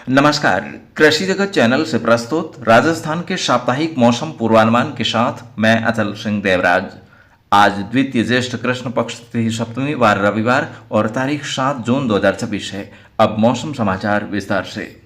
नमस्कार, कृषि जगत चैनल से प्रस्तुत राजस्थान के साप्ताहिक मौसम पूर्वानुमान के साथ मैं अचल सिंह देवराज। आज द्वितीय ज्येष्ठ कृष्ण पक्ष तिथि सप्तमी वार रविवार और तारीख 7 जून 2026 है। अब मौसम समाचार विस्तार से।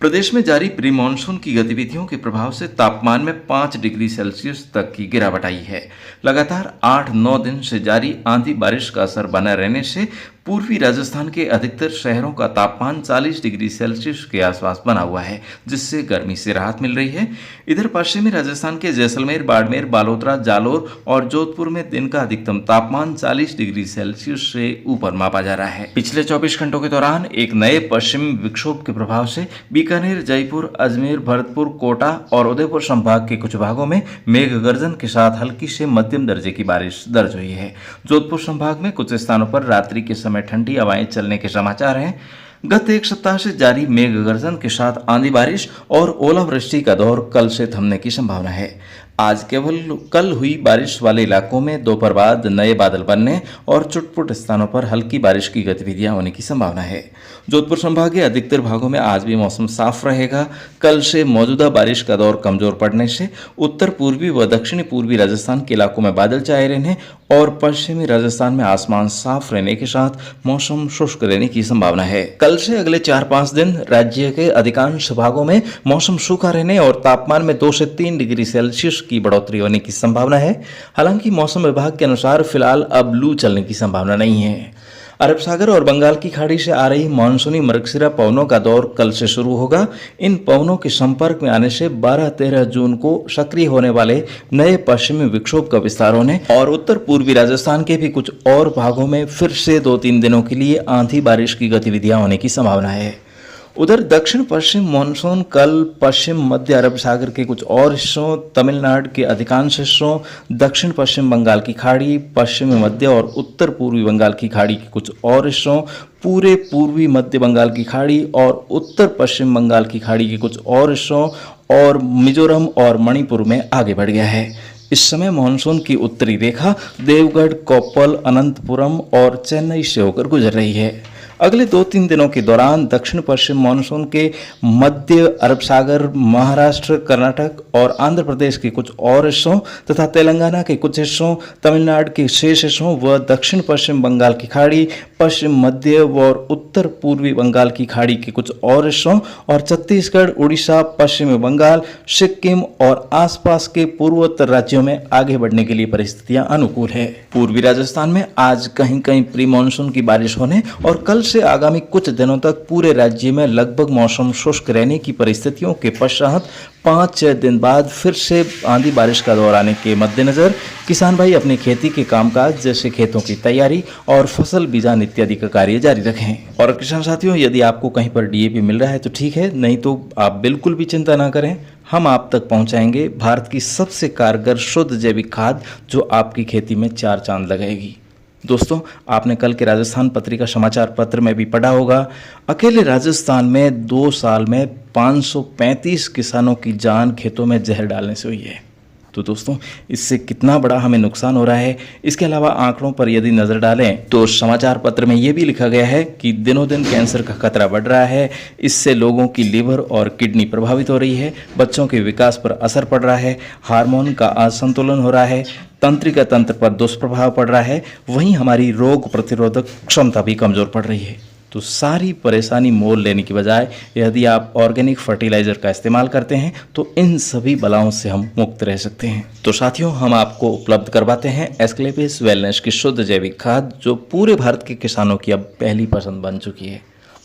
प्रदेश में जारी प्री मानसून की गतिविधियों के प्रभाव से तापमान में 5 डिग्री सेल्सियस तक की गिरावट आई है। लगातार 8-9 दिन से जारी आंधी बारिश का असर बना रहने से पूर्वी राजस्थान के अधिकतर शहरों का तापमान 40 डिग्री सेल्सियस के आसपास बना हुआ है, जिससे गर्मी से राहत मिल रही है। इधर पश्चिमी राजस्थान के जैसलमेर, बाड़मेर, बालोतरा, जालोर और जोधपुर में दिन का अधिकतम तापमान 40 डिग्री सेल्सियस से ऊपर मापा जा रहा है। पिछले 24 घंटों के दौरान एक नए पश्चिमी विक्षोभ के प्रभाव से बीकानेर, जयपुर, अजमेर, भरतपुर, कोटा और उदयपुर संभाग के कुछ भागों में मेघ गर्जन के साथ हल्की से मध्यम दर्जे की बारिश दर्ज हुई है। जोधपुर संभाग में कुछ स्थानों पर रात्रि के समय ठंडी हवाएं चलने के समाचार हैं। गत एक सप्ताह से जारी मेघ गर्जन के साथ आंधी बारिश और ओलावृष्टि का दौर कल से थमने की संभावना है। आज केवल कल हुई बारिश वाले इलाकों में दोपहर बाद नए बादल बनने और चुटपुट स्थानों पर हल्की बारिश की गतिविधियां होने की संभावना है। जोधपुर संभाग के अधिकतर भागों में आज भी मौसम साफ रहेगा। कल से मौजूदा बारिश का दौर कमजोर पड़ने से उत्तर पूर्वी व दक्षिणी पूर्वी राजस्थान के इलाकों में बादल छाए रहने और पश्चिमी राजस्थान में आसमान साफ रहने के साथ मौसम शुष्क रहने की संभावना है। कल से अगले 4-5 दिन राज्य के अधिकांश भागों में मौसम सूखा रहने और तापमान में 2 से 3 डिग्री सेल्सियस की बढ़ोतरी होने की संभावना है। हालांकि मौसम विभाग के अनुसार फिलहाल अब लू चलने की संभावना नहीं है। अरब सागर और बंगाल की खाड़ी से आ रही मानसूनी मृगशिरा पवनों का दौर कल से शुरू होगा। इन पवनों के संपर्क में आने से 12-13 जून को सक्रिय होने वाले नए पश्चिमी विक्षोभ का विस्तार होने और उत्तर पूर्वी राजस्थान के भी कुछ और भागों में फिर से 2-3 दिनों के लिए आंधी बारिश की गतिविधियां होने की संभावना है। उधर दक्षिण पश्चिम मानसून कल पश्चिम मध्य अरब सागर के कुछ और हिस्सों, तमिलनाडु के अधिकांश हिस्सों, दक्षिण पश्चिम बंगाल की खाड़ी, पश्चिमी मध्य और उत्तर पूर्वी बंगाल की खाड़ी के कुछ और हिस्सों, पूरे पूर्वी मध्य बंगाल की खाड़ी और उत्तर पश्चिम बंगाल की खाड़ी के कुछ और हिस्सों और मिजोरम और मणिपुर में आगे बढ़ गया है। इस समय मानसून की उत्तरी रेखा देवगढ़, कोप्पल, अनंतपुरम और चेन्नई से होकर गुजर रही है। अगले 2-3 दिनों के दौरान दक्षिण पश्चिम मानसून के मध्य अरब सागर, महाराष्ट्र, कर्नाटक और आंध्र प्रदेश के कुछ और हिस्सों तथा तेलंगाना के कुछ हिस्सों, तमिलनाडु के शेष हिस्सों व दक्षिण पश्चिम बंगाल की खाड़ी, पश्चिम मध्य और उत्तर पूर्वी बंगाल की खाड़ी के कुछ और हिस्सों और छत्तीसगढ़, उड़ीसा, पश्चिमी बंगाल, सिक्किम और आसपास के पूर्वोत्तर राज्यों में आगे बढ़ने के लिए परिस्थितियां अनुकूल है। पूर्वी राजस्थान में आज कहीं कहीं प्री मानसून की बारिश होने और कल से आगामी कुछ दिनों तक पूरे राज्य में लगभग मौसम शुष्क रहने की परिस्थितियों के पश्चात 5-6 दिन बाद फिर से आंधी बारिश का दौर आने के मद्देनजर किसान भाई अपनी खेती के कामकाज जैसे खेतों की तैयारी और फसल बीजान इत्यादि का कार्य जारी रखें। और किसान साथियों, यदि आपको कहीं पर डीएपी मिल रहा है तो ठीक है, नहीं तो आप बिल्कुल भी चिंता ना करें। हम आप तक पहुंचाएंगे भारत की सबसे कारगर शुद्ध जैविक खाद जो आपकी खेती में 4 चांद लगाएगी। दोस्तों, आपने कल के राजस्थान पत्रिका समाचार पत्र में भी पढ़ा होगा, अकेले राजस्थान में 2 साल में 535 किसानों की जान खेतों में जहर डालने से हुई है। तो दोस्तों, इससे कितना बड़ा हमें नुकसान हो रहा है, इसके अलावा आंकड़ों पर यदि नजर डालें तो समाचार पत्र में यह भी लिखा गया है कि दिनों दिन कैंसर का खतरा बढ़ रहा है। इससे लोगों की लिवर और किडनी प्रभावित हो रही है, बच्चों के विकास पर असर पड़ रहा है, हार्मोन का असंतुलन हो रहा है, तंत्रिका तंत्र पर दुष्प्रभाव पड़ रहा है, वहीं हमारी रोग प्रतिरोधक क्षमता भी कमजोर पड़ रही है। तो सारी परेशानी मोल लेने की बजाय यदि आप ऑर्गेनिक फर्टिलाइजर का इस्तेमाल करते हैं तो इन सभी बलाओं से हम मुक्त रह सकते हैं। तो साथियों, हम आपको उपलब्ध करवाते हैं एस्क्लेपिस वेलनेस की शुद्ध जैविक खाद, जो पूरे भारत के किसानों की अब पहली पसंद बन चुकी है।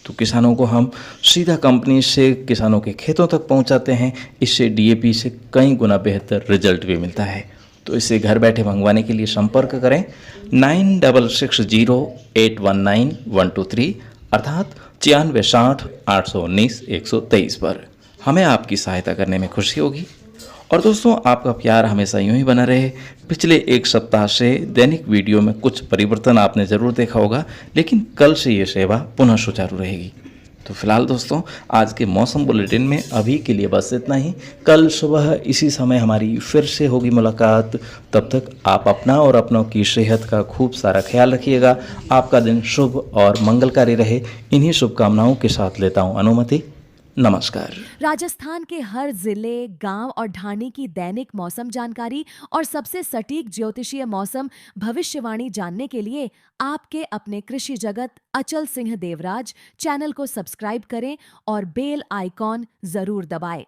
तो किसानों को हम सीधा कंपनी से किसानों के खेतों तक पहुंचाते हैं। इससे डीएपी से कई गुना बेहतर रिजल्ट भी मिलता है। तो इसे घर बैठे मंगवाने के लिए संपर्क करें 9660819123 अर्थात 9660819123 पर। हमें आपकी सहायता करने में खुशी होगी। और दोस्तों, आपका प्यार हमेशा यूं ही बना रहे। पिछले एक सप्ताह से दैनिक वीडियो में कुछ परिवर्तन आपने ज़रूर देखा होगा, लेकिन कल से ये सेवा पुनः सुचारू रहेगी। तो फिलहाल दोस्तों, आज के मौसम बुलेटिन में अभी के लिए बस इतना ही। कल सुबह इसी समय हमारी फिर से होगी मुलाकात। तब तक आप अपना और अपनों की सेहत का खूब सारा ख्याल रखिएगा। आपका दिन शुभ और मंगलकारी रहे। इन्हीं शुभकामनाओं के साथ लेता हूँ अनुमति। नमस्कार। राजस्थान के हर जिले, गांव और ढाणी की दैनिक मौसम जानकारी और सबसे सटीक ज्योतिषीय मौसम भविष्यवाणी जानने के लिए आपके अपने कृषि जगत अचल सिंह देवराज चैनल को सब्सक्राइब करें और बेल आइकॉन जरूर दबाएं।